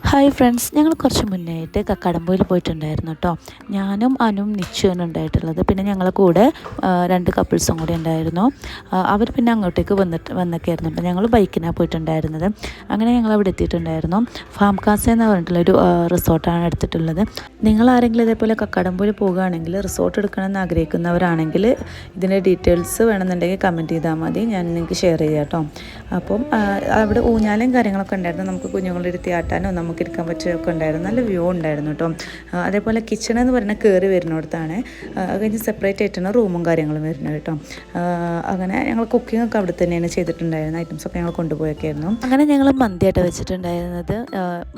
Hi friends, ഞങ്ങൾ കുറച്ച് മുന്നേയായിട്ട് കക്കാടംപൊയിൽ പോയിട്ടുണ്ടായിരുന്നു കേട്ടോ. ഞാനും അനുവും നിശ്ചയനും ഉണ്ടായിട്ടുള്ളത്. പിന്നെ ഞങ്ങളെ കൂടെ 2 കപ്പിൾസും കൂടി ഉണ്ടായിരുന്നു. അവർ പിന്നെ അങ്ങോട്ടേക്ക് വന്നൊക്കെയായിരുന്നു കേട്ടോ. ഞങ്ങൾ ബൈക്കിനാണ് പോയിട്ടുണ്ടായിരുന്നത്. അങ്ങനെ ഞങ്ങൾ അവിടെ എത്തിയിട്ടുണ്ടായിരുന്നു. ഫാം കാസ എന്ന് പറഞ്ഞിട്ടുള്ളൊരു റിസോർട്ടാണ് എടുത്തിട്ടുള്ളത്. നിങ്ങൾ ആരെങ്കിലും ഇതേപോലെ കക്കാടംപൊയിൽ പോകുകയാണെങ്കിൽ റിസോർട്ട് എടുക്കണമെന്ന് ആഗ്രഹിക്കുന്നവരാണെങ്കിൽ ഇതിൻ്റെ ഡീറ്റെയിൽസ് വേണമെന്നുണ്ടെങ്കിൽ കമൻറ്റ് ചെയ്താൽ മതി, ഞാൻ നിങ്ങൾക്ക് ഷെയർ ചെയ്യാം കേട്ടോ. അപ്പം അവിടെ ഊഞ്ഞാലും കാര്യങ്ങളൊക്കെ ഉണ്ടായിരുന്നു. നമുക്ക് കുഞ്ഞുങ്ങളുടെ ഇരുത്തി ആട്ടാനോ നമുക്ക് ഇരിക്കാൻ പറ്റുകയൊക്കെ ഉണ്ടായിരുന്നു. നല്ല വ്യൂ ഉണ്ടായിരുന്നു കേട്ടോ. അതേപോലെ കിച്ചൺ എന്ന് പറഞ്ഞാൽ കയറി വരുന്നിടത്താണ്. കഴിഞ്ഞ് സെപ്പറേറ്റ് ആയിട്ടാണ് റൂമും കാര്യങ്ങളും വരുന്നത് കേട്ടോ. അങ്ങനെ ഞങ്ങൾ കുക്കിംഗ് ഒക്കെ അവിടെ തന്നെയാണ് ചെയ്തിട്ടുണ്ടായിരുന്നത്. ഐറ്റംസൊക്കെ ഞങ്ങൾ കൊണ്ടുപോയൊക്കെ ആയിരുന്നു. അങ്ങനെ ഞങ്ങൾ മന്തിയായിട്ട് വെച്ചിട്ടുണ്ടായിരുന്നത്.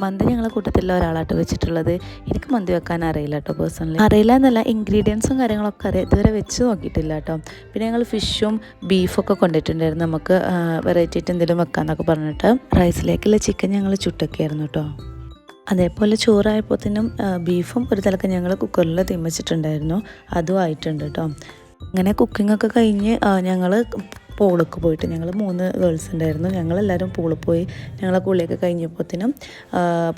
മന്തി ഞങ്ങളെ കൂട്ടത്തിലുള്ള ഒരാളായിട്ട് വെച്ചിട്ടുള്ളത്. എനിക്ക് മന്തി വെക്കാൻ അറിയില്ല കേട്ടോ, പേഴ്സണലി അറിയില്ല എന്നല്ല, ഇൻഗ്രീഡിയൻസും കാര്യങ്ങളൊക്കെ അറിയാം, ഇതുവരെ വെച്ച് നോക്കിയിട്ടില്ല കേട്ടോ. പിന്നെ ഞങ്ങൾ ഫിഷും ബീഫൊക്കെ കൊണ്ടിട്ടുണ്ടായിരുന്നു. നമുക്ക് വെറൈറ്റി ആയിട്ട് എന്തെങ്കിലും വെക്കാമെന്നൊക്കെ പറഞ്ഞിട്ട് റൈസിലേക്കുള്ള ചിക്കൻ ഞങ്ങൾ ചുട്ടൊക്കെയായിരുന്നു കേട്ടോ. അതേപോലെ ചോറായപ്പോഴത്തേനും ബീഫും ഒരു തലക്ക് ഞങ്ങൾ കുക്കറിൽ തിമ്മച്ചിട്ടുണ്ടായിരുന്നു, അതും ആയിട്ടുണ്ട് കേട്ടോ. അങ്ങനെ കുക്കിങ്ങൊക്കെ കഴിഞ്ഞ് ഞങ്ങൾ പൂളിലേക്ക് പോയിട്ട്, ഞങ്ങൾ 3 ഗേൾസ് ഉണ്ടായിരുന്നു. ഞങ്ങളെല്ലാവരും പൂളിൽ പോയി. ഞങ്ങളെ കുളിയൊക്കെ കഴിഞ്ഞപ്പോഴത്തേനും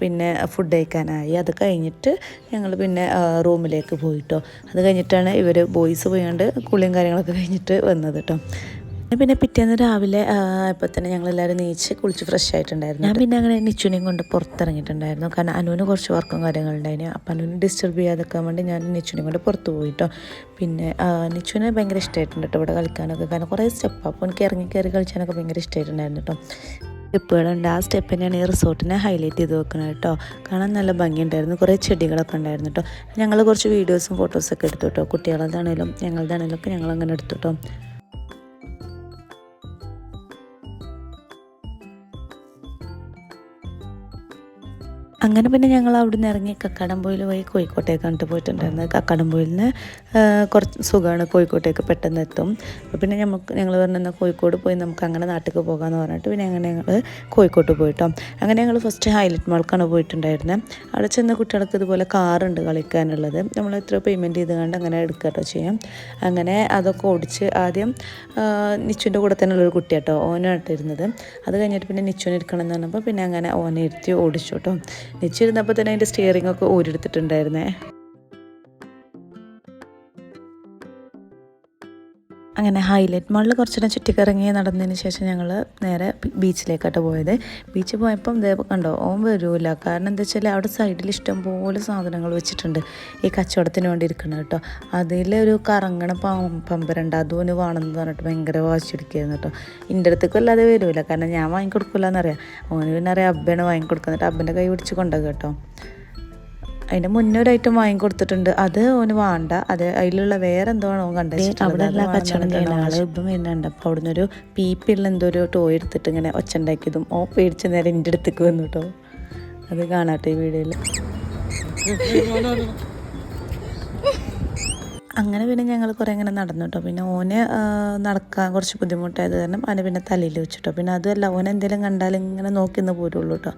പിന്നെ ഫുഡ് കഴിക്കാനായി. അത് കഴിഞ്ഞിട്ട് ഞങ്ങൾ പിന്നെ റൂമിലേക്ക് പോയിട്ടോ. അത് കഴിഞ്ഞിട്ടാണ് ഇവർ ബോയ്സ് പോയാണ്ട് കുളിയും കാര്യങ്ങളൊക്കെ കഴിഞ്ഞിട്ട് വന്നത് കേട്ടോ. പിന്നെ പിറ്റേന്ന് രാവിലെ ഇപ്പോൾ തന്നെ ഞങ്ങളെല്ലാവരും നീച്ച് കുളിച്ച് ഫ്രഷ് ആയിട്ടുണ്ടായിരുന്നു. ഞാൻ പിന്നെ അങ്ങനെ നിച്ചുനെയും കൊണ്ട് പുറത്തിറങ്ങിയിട്ടുണ്ടായിരുന്നു. കാരണം അനുവിന് കുറച്ച് വർക്കും കാര്യങ്ങളുണ്ടായിരുന്നു. അപ്പം അനുവിന് ഡിസ്റ്റർബ് ചെയ്യാതെക്കാൻ വേണ്ടി ഞാൻ നിച്ചുനെയും കൊണ്ട് പുറത്ത് പോയിട്ടോ. പിന്നെ നിച്ചുവിനെ ഭയങ്കര ഇഷ്ടമായിട്ടുണ്ട് കേട്ടോ ഇവിടെ കളിക്കാനൊക്കെ. കാരണം കുറേ സ്റ്റെപ്പ്, അപ്പോൾ എനിക്ക് ഇറങ്ങി കയറി കളിക്കാനൊക്കെ ഭയങ്കര ഇഷ്ടമായിട്ടുണ്ടായിരുന്നു കേട്ടോ. സ്റ്റെപ്പുകളുണ്ട്. ആ സ്റ്റെപ്പ് തന്നെയാണ് ഈ റിസോർട്ടിനെ ഹൈലൈറ്റ് ചെയ്ത് വെക്കുന്നത് കേട്ടോ. കാണാൻ നല്ല ഭംഗിയുണ്ടായിരുന്നു. കുറേ ചെടികളൊക്കെ ഉണ്ടായിരുന്നു കേട്ടോ. ഞങ്ങൾ കുറച്ച് വീഡിയോസും ഫോട്ടോസൊക്കെ എടുത്തു കേട്ടോ. കുട്ടികളതാണേലും ഞങ്ങളതാണേലും ഒക്കെ ഞങ്ങളങ്ങനെ എടുത്തു കേട്ടോ. അങ്ങനെ പിന്നെ ഞങ്ങൾ അവിടെ നിന്ന് ഇറങ്ങി കക്കാടംപൊയിൽ പോയി കോഴിക്കോട്ടേക്ക് കണ്ടിട്ട് പോയിട്ടുണ്ടായിരുന്നത്. കക്കാടംപൊയിൽ നിന്ന് കുറച്ച് സുഖമാണ്, കോഴിക്കോട്ടേക്ക് പെട്ടെന്ന് എത്തും. അപ്പോൾ പിന്നെ ഞങ്ങൾ പറഞ്ഞാൽ കോഴിക്കോട് പോയി നമുക്ക് അങ്ങനെ നാട്ടിലേക്ക് പോകാമെന്ന് പറഞ്ഞിട്ട് പിന്നെ അങ്ങനെ ഞങ്ങൾ കോഴിക്കോട്ട് പോയിട്ടോ. അങ്ങനെ ഞങ്ങൾ ഫസ്റ്റ് ഹൈലൈറ്റ് മാൾക്കാണ് പോയിട്ടുണ്ടായിരുന്നത്. അവിടെ ചെന്ന കുട്ടികൾക്ക് ഇതുപോലെ കാറുണ്ട് കളിക്കാനുള്ളത്. നമ്മൾ എത്ര പേയ്മെൻറ്റ് ചെയ്ത് കണ്ട് അങ്ങനെ എടുക്കാട്ടോ ചെയ്യാം. അങ്ങനെ അതൊക്കെ ഓടിച്ച് ആദ്യം നിച്ചുവിൻ്റെ കൂടെ തന്നെയുള്ളൊരു കുട്ടിയാട്ടോ, ഓനായിട്ടിരുന്നത്. അത് കഴിഞ്ഞിട്ട് പിന്നെ നിച്ചുവിനെ ഇരിക്കണം എന്ന് പറഞ്ഞപ്പോൾ പിന്നെ അങ്ങനെ ഓനെ ഇരുത്തി ഓടിച്ചു കേട്ടോ. നിശ്ചയിരുന്നപ്പോൾ തന്നെ അതിൻ്റെ സ്റ്റിയറിംഗ് ഒക്കെ ഊരെടുത്തിട്ടുണ്ടായിരുന്നേ. അങ്ങനെ ഹൈലൈറ്റ് മാളിൽ കുറച്ചുകൂടെ ചുറ്റിക്കറങ്ങി നടന്നതിന് ശേഷം ഞങ്ങൾ നേരെ ബീച്ചിലേക്കാട്ടോ പോയത്. ബീച്ചിൽ പോയപ്പം ഇതേ കണ്ടോ, ഓൻ വരില്ല. കാരണം എന്താ വെച്ചാൽ അവിടെ സൈഡിൽ ഇഷ്ടംപോലെ സാധനങ്ങൾ വെച്ചിട്ടുണ്ട് ഈ കച്ചവടത്തിന് വേണ്ടി ഇരിക്കണം കേട്ടോ. അതിലൊരു കറങ്ങണ പമ്പരുണ്ട്, അതുകൊണ്ട് വേണമെന്ന് പറഞ്ഞിട്ട് ഭയങ്കര വാശിയെടുക്കുകയായിരുന്നു കേട്ടോ. എൻ്റെ അടുത്തേക്കും അല്ലാതെ വരില്ല, കാരണം ഞാൻ വാങ്ങിക്കൊടുക്കില്ല എന്നറിയാം. ഓന് പിന്നെ അറിയാം അബ്ബയാണ് വാങ്ങിക്കൊടുക്കുന്നത്. അബ്ബൻ്റെ കൈ പിടിച്ച് കൊണ്ടുപോകും കേട്ടോ. അതിൻ്റെ മുന്നേ ഒരു ഐറ്റം വാങ്ങിക്കൊടുത്തിട്ടുണ്ട്, അത് ഓന് വേണ്ട. അത് അതിലുള്ള വേറെ എന്തോ ആണോ കണ്ടത്. അവിടെ എല്ലാ കച്ചവടം ചെയ്യുന്ന ആൾ ഇപ്പം വരുന്നുണ്ട്. അപ്പോൾ അവിടെ നിന്നൊരു പീപ്പിള്ള എന്തോ ഒരു ടോയ് എടുത്തിട്ട് ഇങ്ങനെ ഒച്ച ഉണ്ടാക്കിയതും ഓ പേടിച്ച് നേരെ എൻ്റെ അടുത്തേക്ക് വന്നു കേട്ടോ. അത് കാണാട്ടെ ഈ വീഡിയോയിൽ. അങ്ങനെ പിന്നെ ഞങ്ങൾ കുറേ ഇങ്ങനെ നടന്നു കേട്ടോ. പിന്നെ ഓന് നടക്കാൻ കുറച്ച് ബുദ്ധിമുട്ടായത് കാരണം അവനെ പിന്നെ തലയിൽ വെച്ചിട്ടോ. പിന്നെ അതുമല്ല, ഓൻ എന്തെങ്കിലും കണ്ടാൽ ഇങ്ങനെ നോക്കി നിന്ന് പോരുള്ളൂ കേട്ടോ.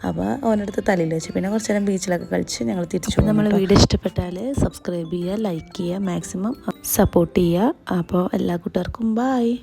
അപ്പോൾ ഓനെടുത്ത് തലയിൽ വെച്ച് പിന്നെ കുറച്ച് നേരം ബീച്ചിലൊക്കെ കളിച്ച് ഞങ്ങൾ തിരിച്ചു. നമ്മൾ വീഡിയോ ഇഷ്ടപ്പെട്ടാൽ സബ്സ്ക്രൈബ് ചെയ്യുക, ലൈക്ക് ചെയ്യുക, മാക്സിമം സപ്പോർട്ട് ചെയ്യുക. അപ്പോൾ എല്ലാ കൂട്ടുകാർക്കും ബായ്.